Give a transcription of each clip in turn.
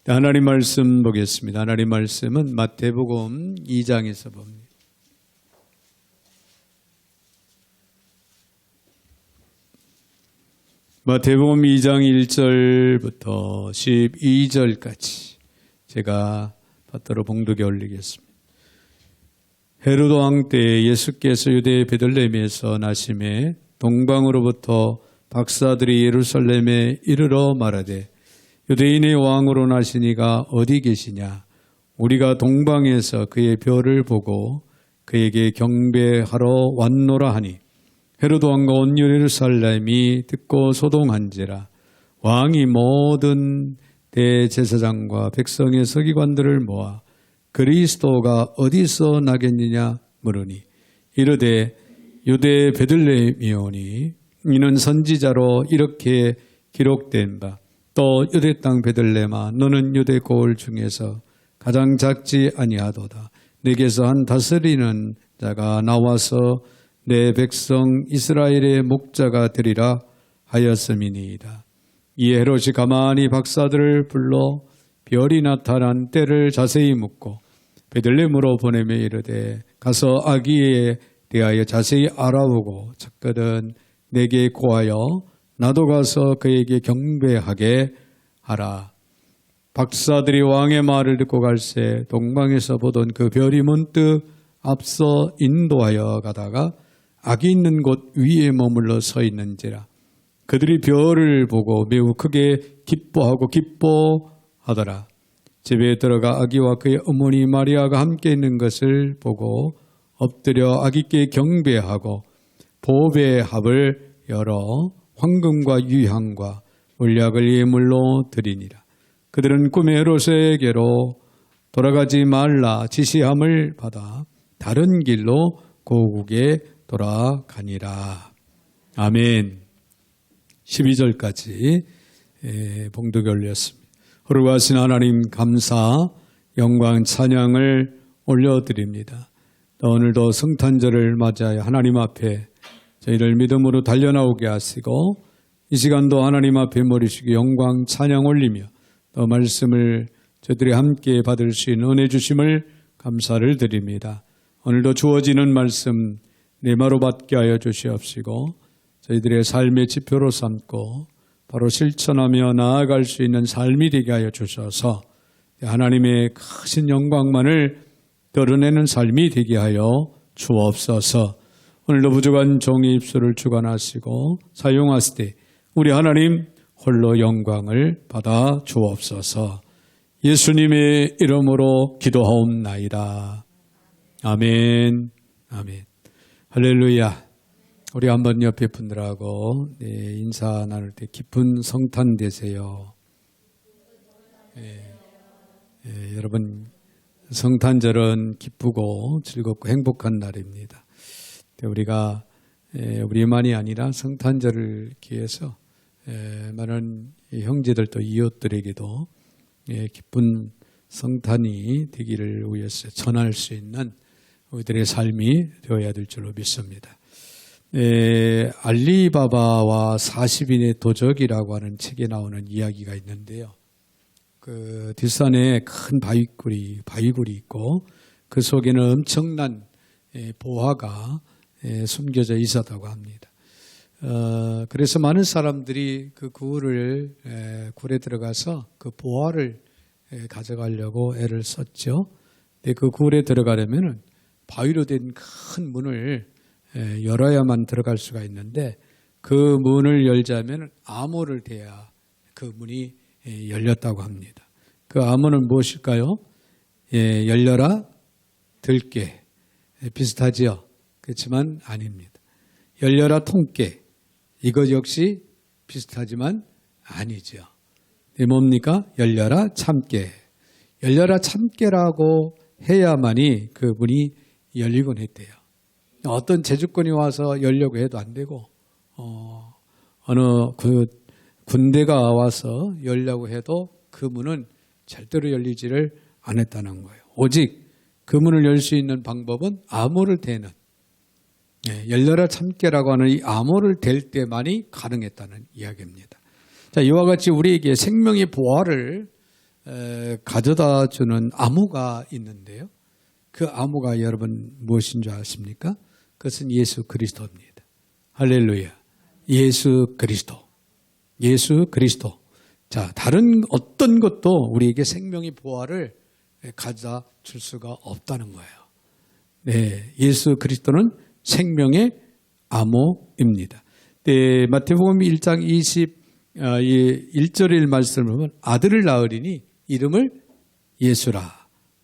하나님 말씀 보겠습니다. 하나님 말씀은 마태복음 2장에서 봅니다. 마태복음 2장 1절부터 12절까지 제가 받들어 봉독에 올리겠습니다. 헤로드 왕 때 예수께서 유대 베들레헴에서 나심에 동방으로부터 박사들이 예루살렘에 이르러 말하되 유대인의 왕으로 나시니가 어디 계시냐? 우리가 동방에서 그의 별을 보고 그에게 경배하러 왔노라 하니 헤로드 왕과 온 예루살렘이 듣고 소동한지라. 왕이 모든 대제사장과 백성의 서기관들을 모아 그리스도가 어디서 나겠느냐 물으니 이르되 유대 베들레헴이오니 이는 선지자로 이렇게 기록된 바 또 유대 땅 베들레헴아 너는 유대 고을 중에서 가장 작지 아니하도다. 내게서 한 다스리는 자가 나와서 내 백성 이스라엘의 목자가 되리라 하였음이니이다. 이에 헤롯이 가만히 박사들을 불러 별이 나타난 때를 자세히 묻고 베들레헴으로 보내며 이르되 가서 아기에 대하여 자세히 알아보고 찾거든 내게 고하여 나도 가서 그에게 경배하게 하라. 박사들이 왕의 말을 듣고 갈새 동방에서 보던 그 별이 문득 앞서 인도하여 가다가 아기 있는 곳 위에 머물러 서 있는지라. 그들이 별을 보고 매우 크게 기뻐하고 기뻐하더라. 집에 들어가 아기와 그의 어머니 마리아가 함께 있는 것을 보고 엎드려 아기께 경배하고 보배의 합을 열어 황금과 유향과 몰약을 예물로 드리니라. 그들은 꿈에 헤롯에게로 돌아가지 말라 지시함을 받아 다른 길로 고국에 돌아가니라. 아멘. 12절까지 봉독에 올렸습니다. 거룩하신 하나님 감사, 영광, 찬양을 올려드립니다. 오늘도 성탄절을 맞이하여 하나님 앞에 저희를 믿음으로 달려나오게 하시고 이 시간도 하나님 앞에 머리숙여 영광 찬양 올리며 또 말씀을 저희들이 함께 받을 수 있는 은혜 주심을 감사를 드립니다. 오늘도 주어지는 말씀 내마로 받게 하여 주시옵시고 저희들의 삶의 지표로 삼고 바로 실천하며 나아갈 수 있는 삶이 되게 하여 주셔서 하나님의 크신 영광만을 드러내는 삶이 되게 하여 주옵소서. 오늘도 부족한 종의 입술을 주관하시고 사용하시되 우리 하나님 홀로 영광을 받아 주옵소서. 예수님의 이름으로 기도하옵나이다. 아멘. 아멘. 할렐루야. 우리 한번 옆에 분들하고 인사 나눌 때 기쁜 성탄 되세요. 여러분 성탄절은 기쁘고 즐겁고 행복한 날입니다. 우리가 우리만이 아니라 성탄절을 기해서 많은 형제들도 이웃들에게도 기쁜 성탄이 되기를 위해서 전할 수 있는 우리들의 삶이 되어야 될 줄로 믿습니다. 알리바바와 40인의 도적이라고 하는 책에 나오는 이야기가 있는데요. 그 뒷산에 큰 바위굴이 있고 그 속에는 엄청난 보화가 숨겨져 있었다고 합니다. 그래서 많은 사람들이 그 굴에 들어가서 그 보화를 가져가려고 애를 썼죠. 근데 그 굴에 들어가려면은 바위로 된 큰 문을 열어야만 들어갈 수가 있는데 그 문을 열자면 암호를 대야 그 문이 열렸다고 합니다. 그 암호는 무엇일까요? 열려라 들깨. 비슷하지요? 그렇지만 아닙니다. 열려라 통깨. 이것 역시 비슷하지만 아니죠. 뭡니까? 열려라 참깨. 열려라 참깨라고 해야만이 그 문이 열리곤 했대요. 어떤 제주권이 와서 열려고 해도 안 되고 어느 그 군대가 와서 열려고 해도 그 문은 절대로 열리지를 않았다는 거예요. 오직 그 문을 열 수 있는 방법은 암호를 대는 열려라 참깨라고 하는 이 암호를 댈 때만이 가능했다는 이야기입니다. 자, 이와 같이 우리에게 생명의 보화를 가져다 주는 암호가 있는데요. 그 암호가 여러분 무엇인 줄 아십니까? 그것은 예수 그리스도입니다. 할렐루야. 예수 그리스도. 예수 그리스도. 자, 다른 어떤 것도 우리에게 생명의 보화를 가져다 줄 수가 없다는 거예요. 네, 예수 그리스도는 생명의 암호입니다. 네, 마태복음 1장 21절의 말씀을 보면 아들을 낳으리니 이름을 예수라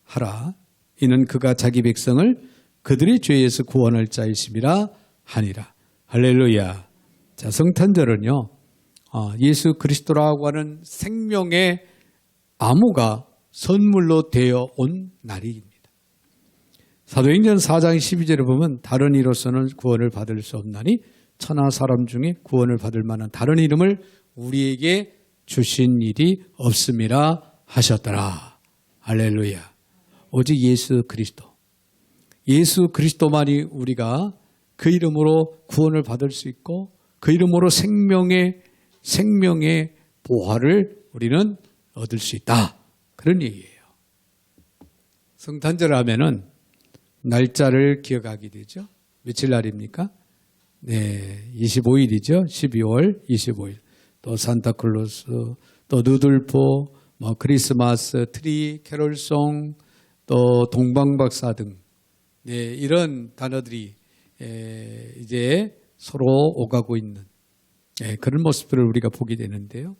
하라. 이는 그가 자기 백성을 그들의 죄에서 구원할 자이심이라 하니라. 할렐루야. 자, 성탄절은요, 예수 그리스도라고 하는 생명의 암호가 선물로 되어 온 날입니다. 사도행전 4장 12절에 보면 다른 이로서는 구원을 받을 수 없나니 천하 사람 중에 구원을 받을 만한 다른 이름을 우리에게 주신 일이 없음이라 하셨더라. 할렐루야. 오직 예수 그리스도. 예수 그리스도만이 우리가 그 이름으로 구원을 받을 수 있고 그 이름으로 생명의 보화를 우리는 얻을 수 있다. 그런 얘기예요. 성탄절 하면은 날짜를 기억하게 되죠. 며칠 날입니까? 네, 25일이죠. 12월 25일. 또 산타클로스, 또 누들포, 크리스마스 트리, 캐롤송, 또 동방박사 등 네, 이런 단어들이 이제 서로 오가고 있는 그런 모습들을 우리가 보게 되는데요.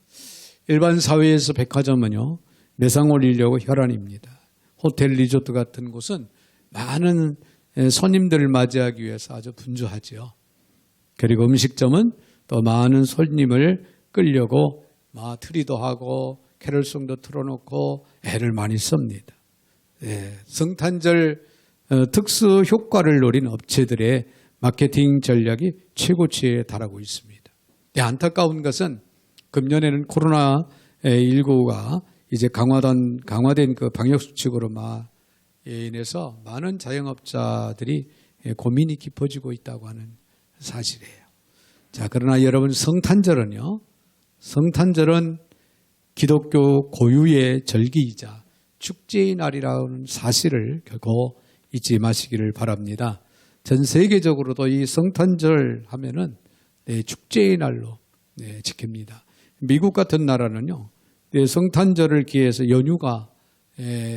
일반 사회에서 백화점은요, 매상 올리려고 혈안입니다. 호텔 리조트 같은 곳은 많은 손님들을 맞이하기 위해서 아주 분주하죠. 그리고 음식점은 또 많은 손님을 끌려고 트리도 하고 캐럴송도 틀어놓고 애를 많이 씁니다. 성탄절 특수 효과를 노린 업체들의 마케팅 전략이 최고치에 달하고 있습니다. 안타까운 것은 금년에는 코로나19가 이제 강화된 그 방역수칙으로 인해서 많은 자영업자들이 고민이 깊어지고 있다고 하는 사실이에요. 자, 그러나 여러분 성탄절은 기독교 고유의 절기이자 축제의 날이라는 사실을 결코 잊지 마시기를 바랍니다. 전 세계적으로도 이 성탄절 하면은 축제의 날로 지킵니다. 미국 같은 나라는요, 성탄절을 기해서 연휴가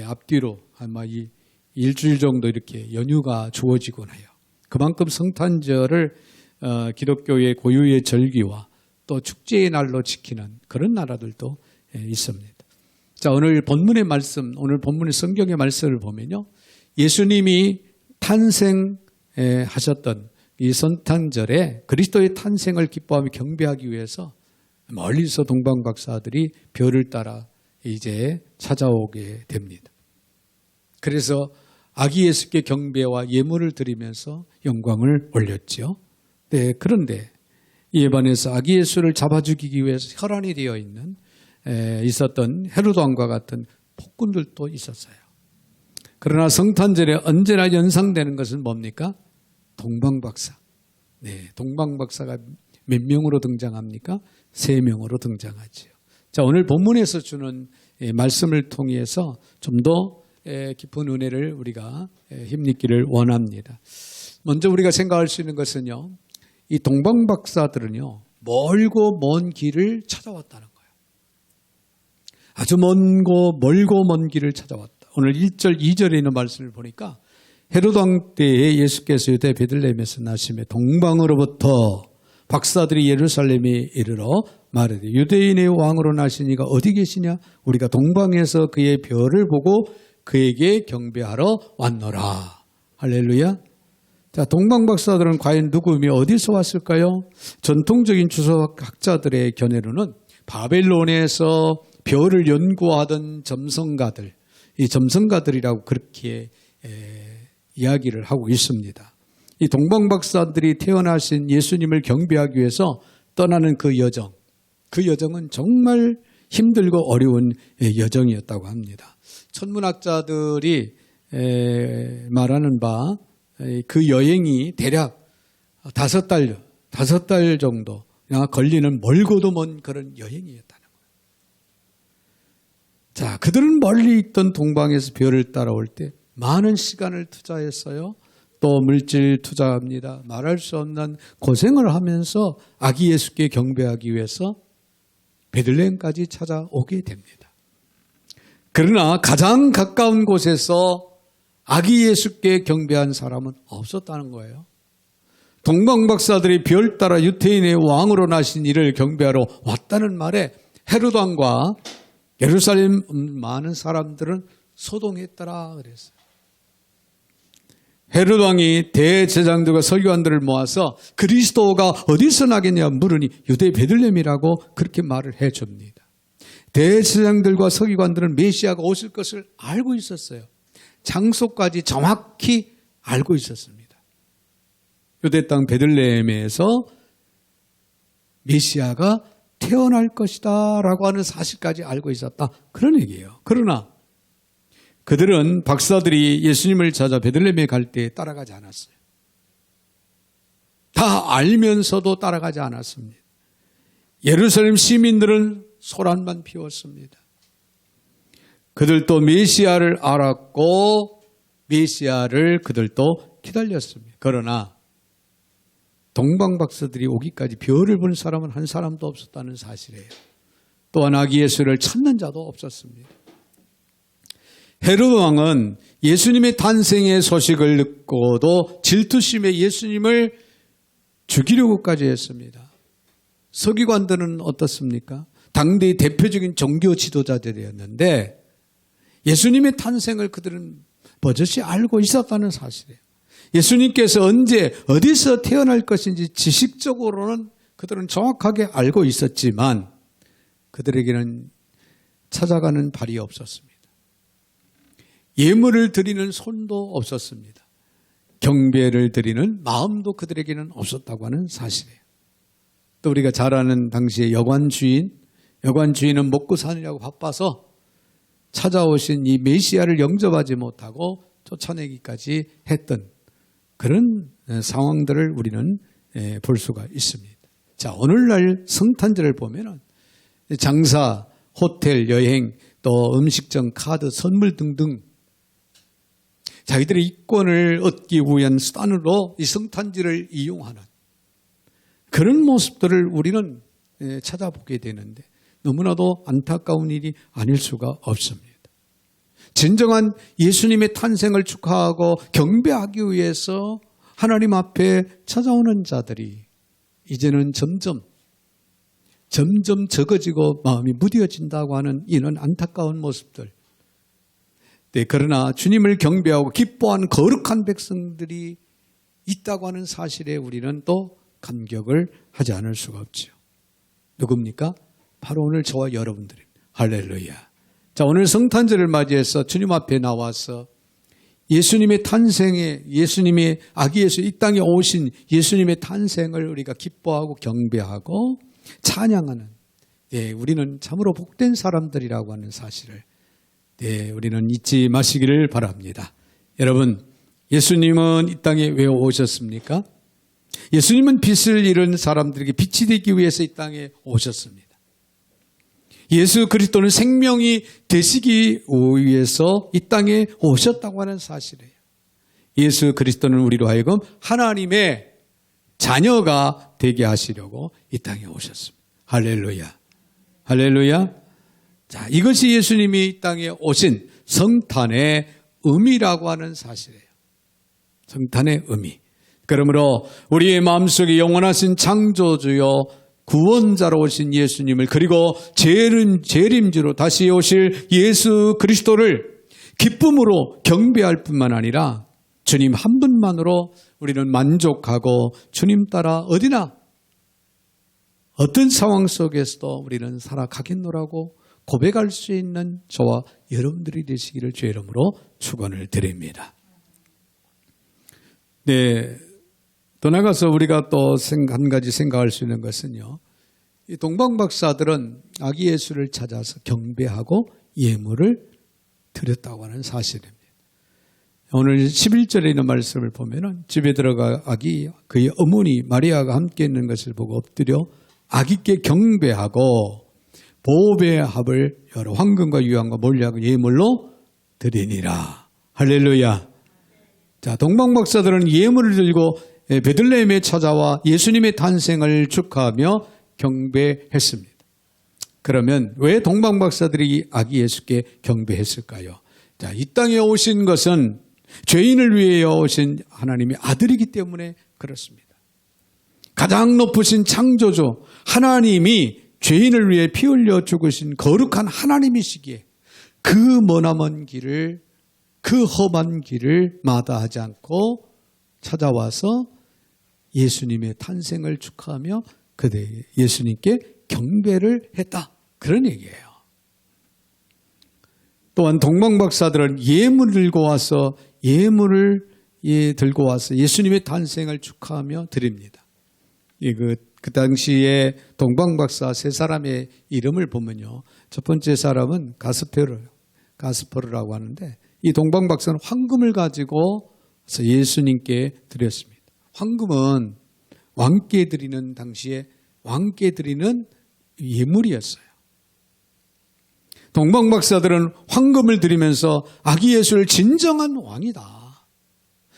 앞뒤로 아마 일주일 정도 이렇게 연휴가 주어지곤 해요. 그만큼 성탄절을 기독교의 고유의 절기와 또 축제의 날로 지키는 그런 나라들도 있습니다. 자, 오늘 본문의 성경의 말씀을 보면요, 예수님이 탄생하셨던 이 성탄절에 그리스도의 탄생을 기뻐하며 경배하기 위해서 멀리서 동방박사들이 별을 따라 이제 찾아오게 됩니다. 그래서 아기 예수께 경배와 예물을 드리면서 영광을 올렸죠. 네, 그런데 이에 반해서 아기 예수를 잡아 죽이기 위해서 혈안이 되어 있었던 헤로드 왕과 같은 폭군들도 있었어요. 그러나 성탄절에 언제나 연상되는 것은 뭡니까? 동방박사. 네, 동방박사가 몇 명으로 등장합니까? 3명으로 등장하죠. 자, 오늘 본문에서 주는 말씀을 통해서 좀 더 깊은 은혜를 우리가 힘입기를 원합니다. 먼저 우리가 생각할 수 있는 것은요, 이 동방박사들은요, 멀고 먼 길을 찾아왔다는 거예요. 아주 멀고 먼 길을 찾아왔다. 오늘 1절, 2절에 있는 말씀을 보니까 헤로드 왕 때에 예수께서 유대 베들레헴에서 나심에 동방으로부터 박사들이 예루살렘에 이르러 말하되 유대인의 왕으로 나시니가 어디 계시냐? 우리가 동방에서 그의 별을 보고 그에게 경배하러 왔노라. 할렐루야. 자, 동방박사들은 과연 누구며 어디서 왔을까요? 전통적인 주석학자들의 견해로는 바벨론에서 별을 연구하던 점성가들, 이 점성가들이라고 그렇게 이야기를 하고 있습니다. 이 동방박사들이 태어나신 예수님을 경배하기 위해서 떠나는 그 여정은 정말 힘들고 어려운 여정이었다고 합니다. 천문학자들이 말하는 바 그 여행이 대략 5달 정도 걸리는 멀고도 먼 그런 여행이었다는 거예요. 자, 그들은 멀리 있던 동방에서 별을 따라올 때 많은 시간을 투자했어요. 또 물질 투자합니다. 말할 수 없는 고생을 하면서 아기 예수께 경배하기 위해서 베들레헴까지 찾아오게 됩니다. 그러나 가장 가까운 곳에서 아기 예수께 경배한 사람은 없었다는 거예요. 동방박사들이 별 따라 유태인의 왕으로 나신 이를 경배하러 왔다는 말에 헤롯 왕과 예루살렘 많은 사람들은 소동했더라 그랬어요. 헤롯 왕이 대제사장들과 서기관들을 모아서 그리스도가 어디서 나겠냐 물으니 유대 베들레헴이라고 그렇게 말을 해줍니다. 대제사장들과 서기관들은 메시아가 오실 것을 알고 있었어요. 장소까지 정확히 알고 있었습니다. 유대 땅 베들레헴에서 메시아가 태어날 것이다 라고 하는 사실까지 알고 있었다. 그런 얘기예요. 그러나 그들은 박사들이 예수님을 찾아 베들레헴에 갈 때 따라가지 않았어요. 다 알면서도 따라가지 않았습니다. 예루살렘 시민들은 소란만 피웠습니다. 그들도 메시아를 알았고 메시아를 그들도 기다렸습니다. 그러나 동방박사들이 오기까지 별을 본 사람은 한 사람도 없었다는 사실이에요. 또한 아기 예수를 찾는 자도 없었습니다. 헤롯 왕은 예수님의 탄생의 소식을 듣고도 질투심에 예수님을 죽이려고까지 했습니다. 서기관들은 어떻습니까? 당대의 대표적인 종교 지도자들이었는데 예수님의 탄생을 그들은 버젓이 알고 있었다는 사실이에요. 예수님께서 언제 어디서 태어날 것인지 지식적으로는 그들은 정확하게 알고 있었지만 그들에게는 찾아가는 발이 없었습니다. 예물을 드리는 손도 없었습니다. 경배를 드리는 마음도 그들에게는 없었다고 하는 사실이에요. 또 우리가 잘 아는 당시의 여관주인은 먹고 사느냐고 바빠서 찾아오신 이 메시아를 영접하지 못하고 쫓아내기까지 했던 그런 상황들을 우리는 볼 수가 있습니다. 자, 오늘날 성탄절을 보면은 장사, 호텔, 여행, 또 음식점, 카드, 선물 등등 자기들의 이권을 얻기 위한 수단으로 이 성탄절을 이용하는 그런 모습들을 우리는 찾아보게 되는데 너무나도 안타까운 일이 아닐 수가 없습니다. 진정한 예수님의 탄생을 축하하고 경배하기 위해서 하나님 앞에 찾아오는 자들이 이제는 점점 적어지고 마음이 무뎌진다고 하는 이런 안타까운 모습들. 네, 그러나 주님을 경배하고 기뻐하는 거룩한 백성들이 있다고 하는 사실에 우리는 또 감격을 하지 않을 수가 없죠. 누굽니까? 바로 오늘 저와 여러분들입니다. 할렐루야. 자, 오늘 성탄절을 맞이해서 주님 앞에 나와서 예수님의 탄생에 예수님의 아기 예수 이 땅에 오신 예수님의 탄생을 우리가 기뻐하고 경배하고 찬양하는 우리는 참으로 복된 사람들이라고 하는 사실을 우리는 잊지 마시기를 바랍니다. 여러분, 예수님은 이 땅에 왜 오셨습니까? 예수님은 빛을 잃은 사람들에게 빛이 되기 위해서 이 땅에 오셨습니다. 예수 그리스도는 생명이 되시기 위해서 이 땅에 오셨다고 하는 사실이에요. 예수 그리스도는 우리로 하여금 하나님의 자녀가 되게 하시려고 이 땅에 오셨습니다. 할렐루야. 할렐루야. 자, 이것이 예수님이 이 땅에 오신 성탄의 의미라고 하는 사실이에요. 성탄의 의미. 그러므로 우리의 마음속에 영원하신 창조주여 구원자로 오신 예수님을 그리고 재림주로 다시 오실 예수 그리스도를 기쁨으로 경배할 뿐만 아니라 주님 한 분만으로 우리는 만족하고 주님 따라 어디나 어떤 상황 속에서도 우리는 살아가겠노라고 고백할 수 있는 저와 여러분들이 되시기를 주의 이름으로 축원을 드립니다. 네, 더 나가서 우리가 또 한 가지 생각할 수 있는 것은요. 이 동방박사들은 아기 예수를 찾아서 경배하고 예물을 드렸다고 하는 사실입니다. 오늘 11절에 있는 말씀을 보면은 집에 들어가 아기 그의 어머니 마리아가 함께 있는 것을 보고 엎드려 아기께 경배하고 보배의 합을 여러 황금과 유황과 몰려하고 예물로 드리니라. 할렐루야. 자, 동방박사들은 예물을 들고 베들레헴에 찾아와 예수님의 탄생을 축하하며 경배했습니다. 그러면 왜 동방박사들이 아기 예수께 경배했을까요? 자, 이 땅에 오신 것은 죄인을 위하여 오신 하나님의 아들이기 때문에 그렇습니다. 가장 높으신 창조주 하나님이 죄인을 위해 피 흘려 죽으신 거룩한 하나님이시기에 그 머나먼 길을, 그 험한 길을 마다하지 않고 찾아와서 예수님의 탄생을 축하하며 그대 예수님께 경배를 했다. 그런 얘기예요. 또한 동방박사들은 예물을 들고 와서 예수님의 탄생을 축하하며 드립니다. 그 당시에 동방박사 세 사람의 이름을 보면요. 첫 번째 사람은 가스퍼르라고 하는데 이 동방박사는 황금을 가지고 예수님께 드렸습니다. 황금은 왕께 드리는 당시에 왕께 드리는 예물이었어요. 동방박사들은 황금을 드리면서 아기 예수를 진정한 왕이다.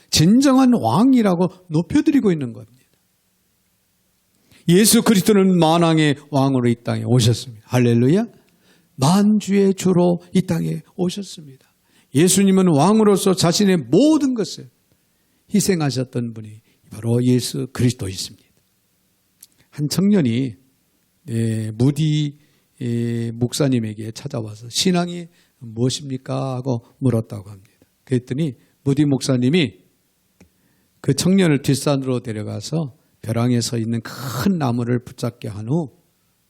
진정한 왕이라고 높여드리고 있는 겁니다. 예수 그리스도는 만왕의 왕으로 이 땅에 오셨습니다. 할렐루야. 만주의 주로 이 땅에 오셨습니다. 예수님은 왕으로서 자신의 모든 것을 희생하셨던 분이 바로 예수 그리스도이십니다. 한 청년이 무디 목사님에게 찾아와서 신앙이 무엇입니까? 하고 물었다고 합니다. 그랬더니 무디 목사님이 그 청년을 뒷산으로 데려가서 벼랑에 서 있는 큰 나무를 붙잡게 한 후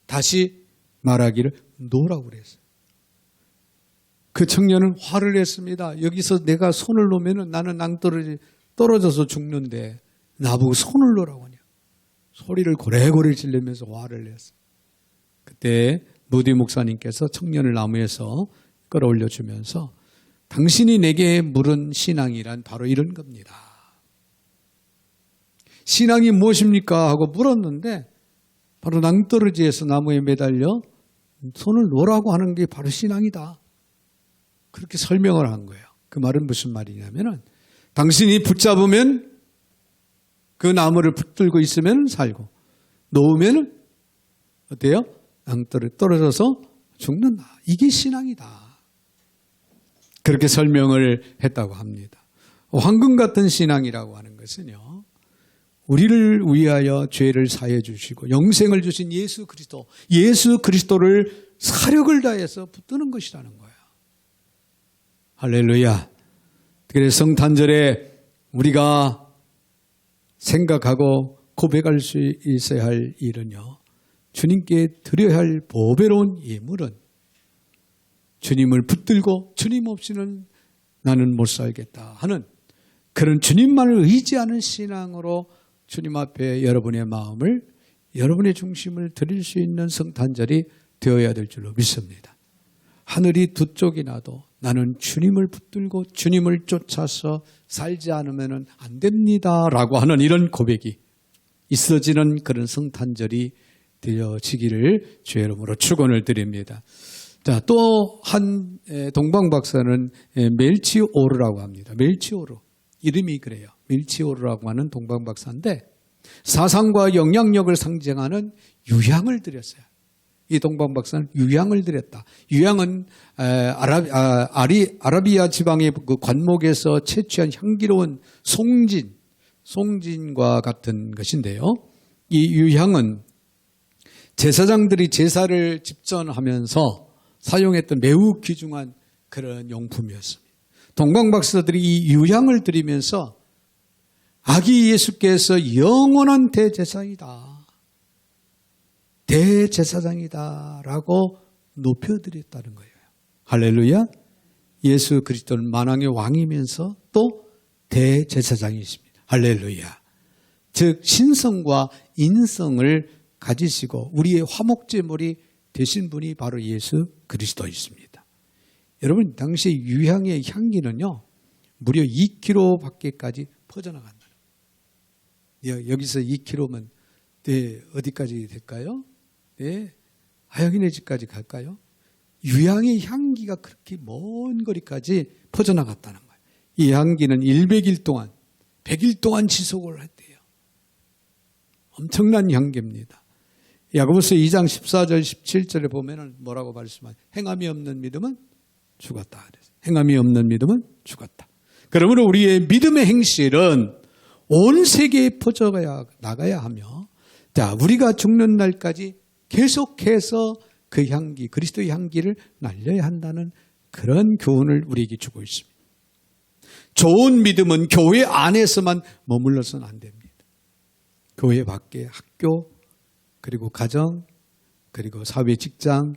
다시 말하기를 놓으라고 그랬어요. 그 청년은 화를 냈습니다. 여기서 내가 손을 놓으면 나는 떨어져서 죽는데 나보고 손을 놓으라고 하냐. 소리를 고래고래 지르면서 화를 냈어요. 그때 무디 목사님께서 청년을 나무에서 끌어올려 주면서 당신이 내게 물은 신앙이란 바로 이런 겁니다. 신앙이 무엇입니까? 하고 물었는데 바로 낭떠러지에서 나무에 매달려 손을 놓으라고 하는 게 바로 신앙이다. 그렇게 설명을 한 거예요. 그 말은 무슨 말이냐면은 당신이 붙잡으면 그 나무를 붙들고 있으면 살고 놓으면 어때요? 떨어져서 죽는다. 이게 신앙이다. 그렇게 설명을 했다고 합니다. 황금 같은 신앙이라고 하는 것은요. 우리를 위하여 죄를 사해 주시고 영생을 주신 예수 그리스도를 사력을 다해서 붙드는 것이라는 거예요. 할렐루야. 그래서 성탄절에 우리가 생각하고 고백할 수 있어야 할 일은요. 주님께 드려야 할 보배로운 예물은 주님을 붙들고 주님 없이는 나는 못 살겠다 하는 그런 주님만을 의지하는 신앙으로 주님 앞에 여러분의 마음을, 여러분의 중심을 드릴 수 있는 성탄절이 되어야 될 줄로 믿습니다. 하늘이 두 쪽이 나도 나는 주님을 붙들고 주님을 쫓아서 살지 않으면 안 됩니다라고 하는 이런 고백이 있어지는 그런 성탄절이 되어지기를 주의 이름으로 축원을 드립니다. 자, 또 한 동방박사는 멜치오르라고 합니다. 멜치오르. 이름이 그래요. 멜치오르라고 하는 동방박사인데 사상과 영향력을 상징하는 유향을 드렸어요. 이 동방박사는 유향을 드렸다. 유향은 아라비아 지방의 그 관목에서 채취한 향기로운 송진과 같은 것인데요. 이 유향은 제사장들이 제사를 집전하면서 사용했던 매우 귀중한 그런 용품이었습니다. 동방박사들이 이 유향을 드리면서 아기 예수께서 영원한 대제사장이다라고 높여드렸다는 거예요. 할렐루야. 예수 그리스도는 만왕의 왕이면서 또 대제사장이십니다. 할렐루야. 즉 신성과 인성을 가지시고 우리의 화목제물이 되신 분이 바로 예수 그리스도이십니다. 여러분 당시 유향의 향기는요. 무려 2km 밖에까지 퍼져나간다. 여기서 2km면 어디까지 될까요? 아역인의 집까지 갈까요? 유향의 향기가 그렇게 먼 거리까지 퍼져나갔다는 거예요. 이 향기는 100일 동안, 100일 동안 지속을 했대요. 엄청난 향기입니다. 야고보서 2장 14절 17절에 보면은 뭐라고 말씀하죠? 행함이 없는 믿음은 죽었다. 행함이 없는 믿음은 죽었다. 그러므로 우리의 믿음의 행실은 온 세계에 퍼져가야 나가야 하며, 자, 우리가 죽는 날까지 계속해서 그 향기, 그리스도의 향기를 날려야 한다는 그런 교훈을 우리에게 주고 있습니다. 좋은 믿음은 교회 안에서만 머물러서는 안 됩니다. 교회 밖에 학교, 그리고 가정, 그리고 사회 직장,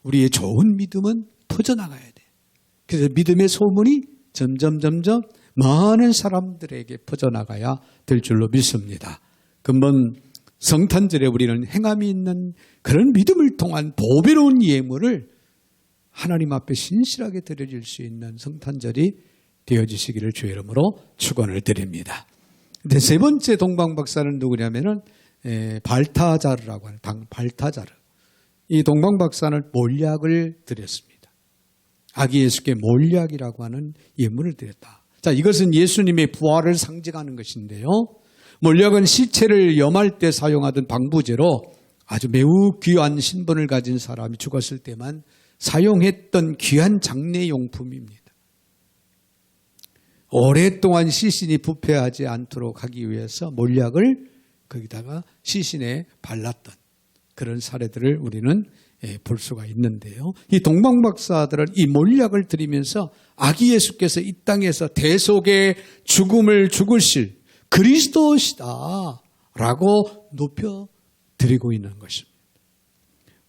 우리의 좋은 믿음은 퍼져나가야 돼요. 그래서 믿음의 소문이 점점 많은 사람들에게 퍼져나가야 될 줄로 믿습니다. 근본 성탄절에 우리는 행함이 있는 그런 믿음을 통한 보배로운 예물을 하나님 앞에 신실하게 드려질 수 있는 성탄절이 되어지시기를 주의 이름으로 축원을 드립니다. 근데 세 번째 동방박사는 누구냐면은 발타자르라고 하는 발타자르. 이 동방박사는 몰약을 드렸습니다. 아기 예수께 몰약이라고 하는 예물을 드렸다. 자, 이것은 예수님의 부활을 상징하는 것인데요. 몰약은 시체를 염할 때 사용하던 방부제로 아주 매우 귀한 신분을 가진 사람이 죽었을 때만 사용했던 귀한 장례용품입니다. 오랫동안 시신이 부패하지 않도록 하기 위해서 몰약을 거기다가 시신에 발랐던 그런 사례들을 우리는 볼 수가 있는데요. 이 동방박사들은 이 몰약을 드리면서 아기 예수께서 이 땅에서 대속의 죽음을 죽으실 그리스도시다 라고 높여드리고 있는 것입니다.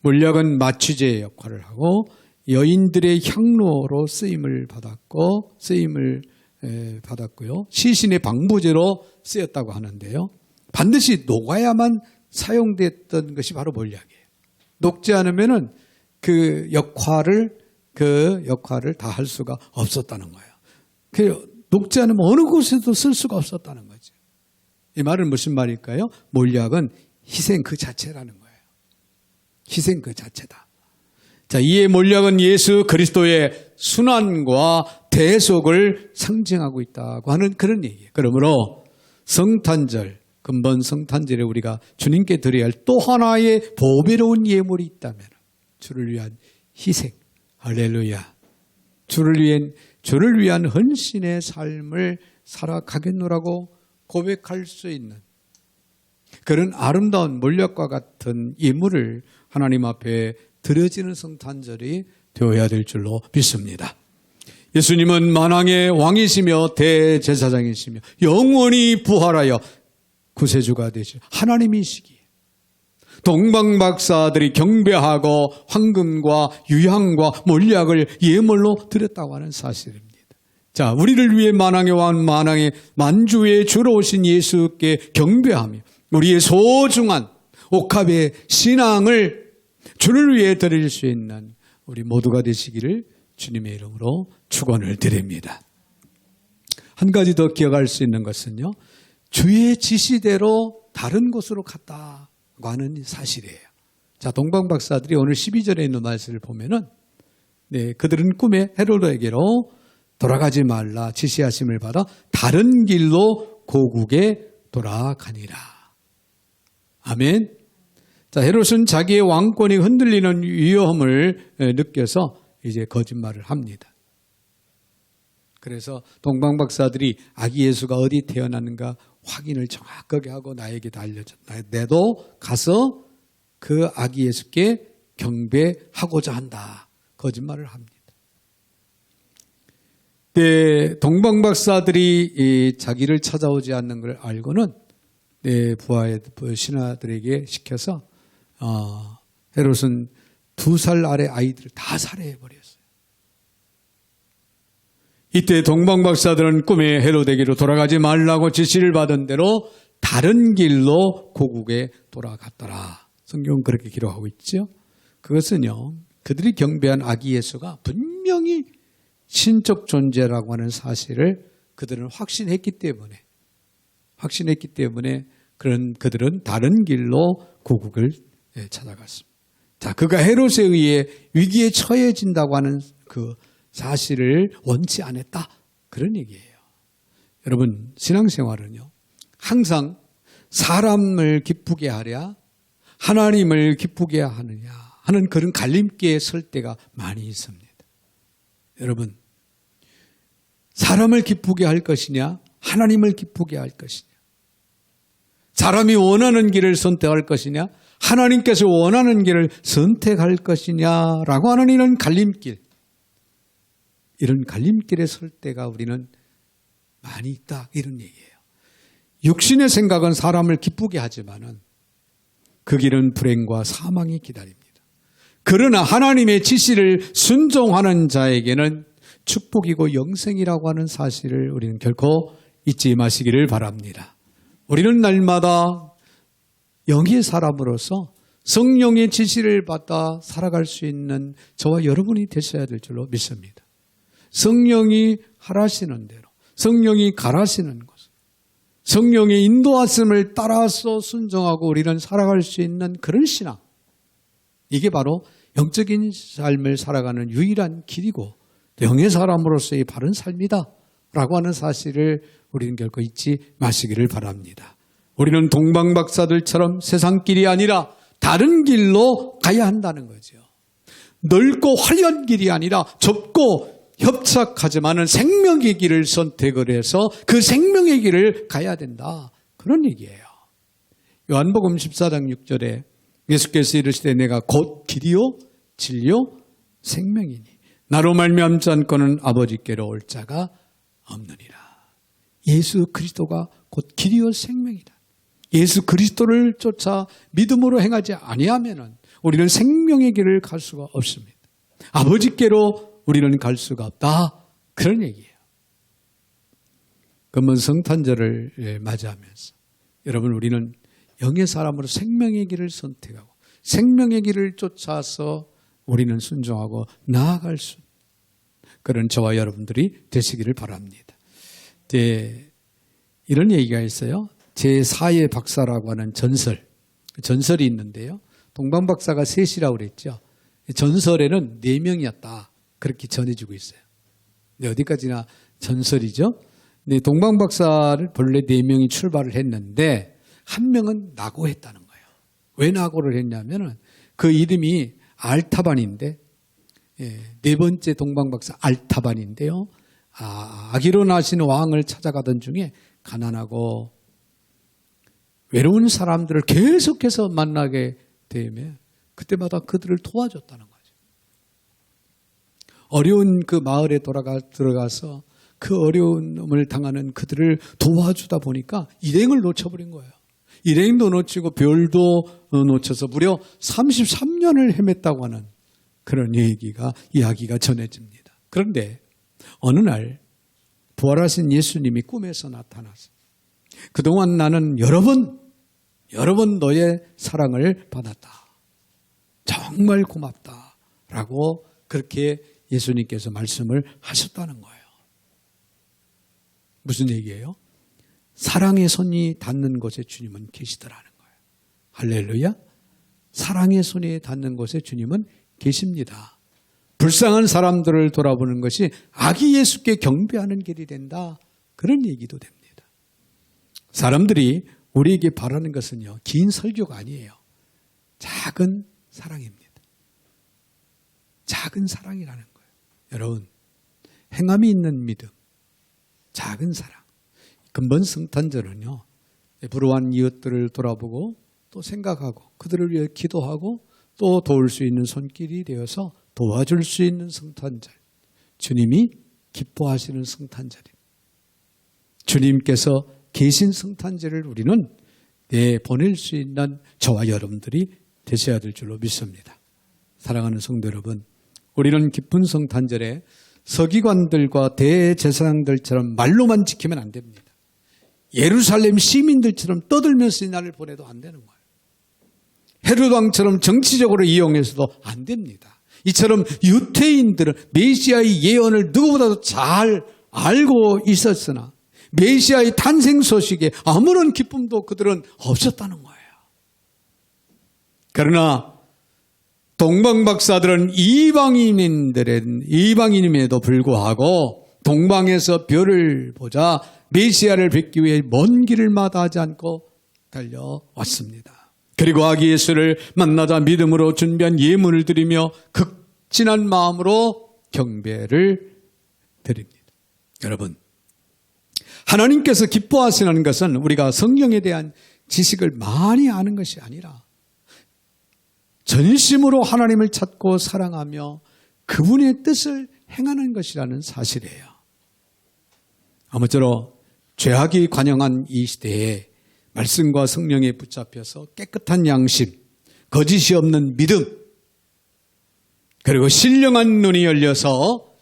몰약은 마취제의 역할을 하고 여인들의 향로로 쓰임을 받았고요. 시신의 방부제로 쓰였다고 하는데요. 반드시 녹아야만 사용됐던 것이 바로 몰약이에요. 녹지 않으면은 그 역할을 다 할 수가 없었다는 거예요. 녹지 않으면 어느 곳에도 쓸 수가 없었다는 거죠. 이 말은 무슨 말일까요? 몰약은 희생 그 자체라는 거예요. 희생 그 자체다. 자, 이에 몰약은 예수 그리스도의 순환과 대속을 상징하고 있다고 하는 그런 얘기예요. 그러므로 성탄절, 근본 성탄절에 우리가 주님께 드려야 할 또 하나의 보배로운 예물이 있다면 주를 위한 희생, 할렐루야. 주를 위한 헌신의 삶을 살아가겠노라고 고백할 수 있는 그런 아름다운 몰약과 같은 예물을 하나님 앞에 드려지는 성탄절이 되어야 될 줄로 믿습니다. 예수님은 만왕의 왕이시며 대제사장이시며 영원히 부활하여 구세주가 되시는 하나님이시기에 동방박사들이 경배하고 황금과 유향과 몰약을 예물로 드렸다고 하는 사실입니다. 자, 우리를 위해 만왕의 왕, 만왕의 만주의 주로 오신 예수께 경배하며 우리의 소중한 옥합의 신앙을 주를 위해 드릴 수 있는 우리 모두가 되시기를 주님의 이름으로 축원을 드립니다. 한 가지 더 기억할 수 있는 것은요. 주의 지시대로 다른 곳으로 갔다고 하는 사실이에요. 자, 동방박사들이 오늘 12절에 있는 말씀을 보면은 그들은 꿈에 헤로드에게로 돌아가지 말라 지시하심을 받아 다른 길로 고국에 돌아가니라. 아멘. 자, 헤롯은 자기의 왕권이 흔들리는 위험을 느껴서 이제 거짓말을 합니다. 그래서 동방박사들이 아기 예수가 어디 태어났는가 확인을 정확하게 하고 나에게도 알려줘. 내도 가서 그 아기 예수께 경배하고자 한다. 거짓말을 합니다. 동방박사들이 자기를 찾아오지 않는 걸 알고는 부하의 신하들에게 시켜서 헤롯은 2살 아래 아이들을 다 살해해버렸어요. 이때 동방박사들은 꿈에 헤롯에게로 돌아가지 말라고 지시를 받은 대로 다른 길로 고국에 돌아갔더라. 성경은 그렇게 기록하고 있죠. 그것은요, 그들이 경배한 아기 예수가 분명히 신적 존재라고 하는 사실을 그들은 확신했기 때문에 그런 그들은 다른 길로 고국을 찾아갔습니다. 자, 그가 헤롯에 의해 위기에 처해진다고 하는 그 사실을 원치 않았다. 그런 얘기예요. 여러분, 신앙생활은요, 항상 사람을 기쁘게 하랴, 하나님을 기쁘게 하느냐 하는 그런 갈림길에 설 때가 많이 있습니다. 여러분, 사람을 기쁘게 할 것이냐, 하나님을 기쁘게 할 것이냐, 사람이 원하는 길을 선택할 것이냐, 하나님께서 원하는 길을 선택할 것이냐라고 하는 이런 갈림길, 이런 갈림길에 설 때가 우리는 많이 있다, 이런 얘기예요. 육신의 생각은 사람을 기쁘게 하지만은 그 길은 불행과 사망이 기다립니다. 그러나 하나님의 지시를 순종하는 자에게는 축복이고 영생이라고 하는 사실을 우리는 결코 잊지 마시기를 바랍니다. 우리는 날마다 영의 사람으로서 성령의 지시를 받아 살아갈 수 있는 저와 여러분이 되셔야 될 줄로 믿습니다. 성령이 하라시는 대로, 성령이 가라시는 곳, 성령의 인도하심을 따라서 순종하고 우리는 살아갈 수 있는 그런 신앙, 이게 바로 영적인 삶을 살아가는 유일한 길이고 영의 사람으로서의 바른 삶이다 라고 하는 사실을 우리는 결코 잊지 마시기를 바랍니다. 우리는 동방박사들처럼 세상 길이 아니라 다른 길로 가야 한다는 거죠. 넓고 화려한 길이 아니라 좁고 협착하지만은 생명의 길을 선택을 해서 그 생명의 길을 가야 된다. 그런 얘기예요. 요한복음 14장 6절에 예수께서 이르시되 내가 곧 길이요 진리요 생명이니 나로 말미암지 않고는 아버지께로 올 자가 없느니라. 예수 그리스도가 곧 길이요 생명이다. 예수 그리스도를 쫓아 믿음으로 행하지 아니하면은 우리는 생명의 길을 갈 수가 없습니다. 아버지께로 우리는 갈 수가 없다. 그런 얘기예요. 그러면 성탄절을 맞이하면서 여러분, 우리는 영의 사람으로 생명의 길을 선택하고 생명의 길을 쫓아서 우리는 순종하고 나아갈 수 있는 그런 저와 여러분들이 되시기를 바랍니다. 이런 얘기가 있어요. 제4의 박사라고 하는 전설이 있는데요. 동방박사가 셋이라고 그랬죠. 전설에는 4명이었다. 그렇게 전해지고 있어요. 네, 어디까지나 전설이죠. 네, 동방박사를 본래 4명이 출발을 했는데 한 명은 낙오했다는 거예요. 왜 낙오를 했냐면은 그 이름이 알타반인데, 네 번째 동방박사 알타반인데요. 아기로 나신 왕을 찾아가던 중에 가난하고 외로운 사람들을 계속해서 만나게 되면 그때마다 그들을 도와줬다는 거예요. 어려운 그 마을에 들어가서 그 어려움을 당하는 그들을 도와주다 보니까 일행을 놓쳐버린 거예요. 일행도 놓치고 별도 놓쳐서 무려 33년을 헤맸다고 하는 그런 이야기가 전해집니다. 그런데 어느 날 부활하신 예수님이 꿈에서 나타나서 그동안 나는 여러 번 너의 사랑을 받았다. 정말 고맙다. 라고 그렇게 예수님께서 말씀을 하셨다는 거예요. 무슨 얘기예요? 사랑의 손이 닿는 곳에 주님은 계시더라는 거예요. 할렐루야. 사랑의 손이 닿는 곳에 주님은 계십니다. 불쌍한 사람들을 돌아보는 것이 아기 예수께 경배하는 길이 된다. 그런 얘기도 됩니다. 사람들이 우리에게 바라는 것은요, 긴 설교가 아니에요. 작은 사랑입니다. 작은 사랑이라는 거예요. 여러분, 행함이 있는 믿음, 작은 사랑. 근본 성탄절은요, 불우한 이웃들을 돌아보고 또 생각하고 그들을 위해 기도하고 또 도울 수 있는 손길이 되어서 도와줄 수 있는 성탄절. 주님이 기뻐하시는 성탄절입니다. 주님께서 계신 성탄절을 우리는 보낼 수 있는 저와 여러분들이 되셔야 될 줄로 믿습니다. 사랑하는 성도 여러분, 우리는 기쁜 성탄절에 서기관들과 대제사장들처럼 말로만 지키면 안 됩니다. 예루살렘 시민들처럼 떠들면서 이 날을 보내도 안 되는 거예요. 헤롯 왕처럼 정치적으로 이용해서도 안 됩니다. 이처럼 유태인들은 메시아의 예언을 누구보다도 잘 알고 있었으나 메시아의 탄생 소식에 아무런 기쁨도 그들은 없었다는 거예요. 그러나 동방 박사들은 이방인임에도 불구하고 동방에서 별을 보자 메시아를 뵙기 위해 먼 길을 마다하지 않고 달려왔습니다. 그리고 아기 예수를 만나자 믿음으로 준비한 예물을 드리며 극진한 마음으로 경배를 드립니다. 여러분, 하나님께서 기뻐하시는 것은 우리가 성경에 대한 지식을 많이 아는 것이 아니라 전심으로 하나님을 찾고 사랑하며 그분의 뜻을 행하는 것이라는 사실이에요. 아무쪼록 죄악이 관영한 이 시대에 말씀과 성령에 붙잡혀서 깨끗한 양심, 거짓이 없는 믿음, 그리고 신령한 눈이 열려서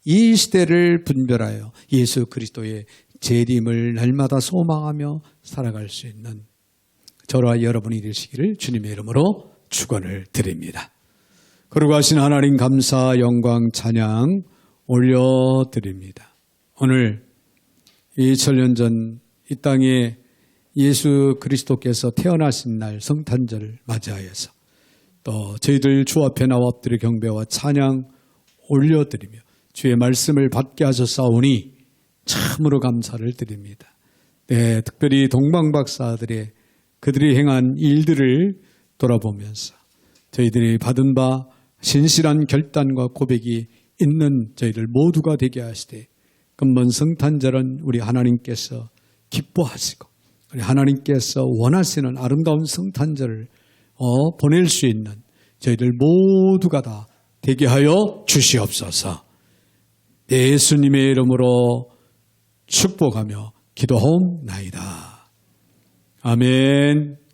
이 시대를 분별하여 예수 그리스도의 재림을 날마다 소망하며 살아갈 수 있는 저와 여러분이 되시기를 주님의 이름으로 축원을 드립니다. 거룩하신 하나님 감사, 영광, 찬양 올려드립니다. 오늘 2000년 전 이 땅에 예수 그리스도께서 태어나신 날 성탄절을 맞이하여서 또 저희들 주 앞에 나와 엎드려 경배와 찬양 올려드리며 주의 말씀을 받게 하셨사오니 참으로 감사를 드립니다. 네, 특별히 동방박사들의 그들이 행한 일들을 돌아보면서 저희들이 받은 바 신실한 결단과 고백이 있는 저희들 모두가 되게 하시되 금번 성탄절은 우리 하나님께서 기뻐하시고 우리 하나님께서 원하시는 아름다운 성탄절을 보낼 수 있는 저희들 모두가 다 되게 하여 주시옵소서. 예수님의 이름으로 축복하며 기도하옵나이다. 아멘.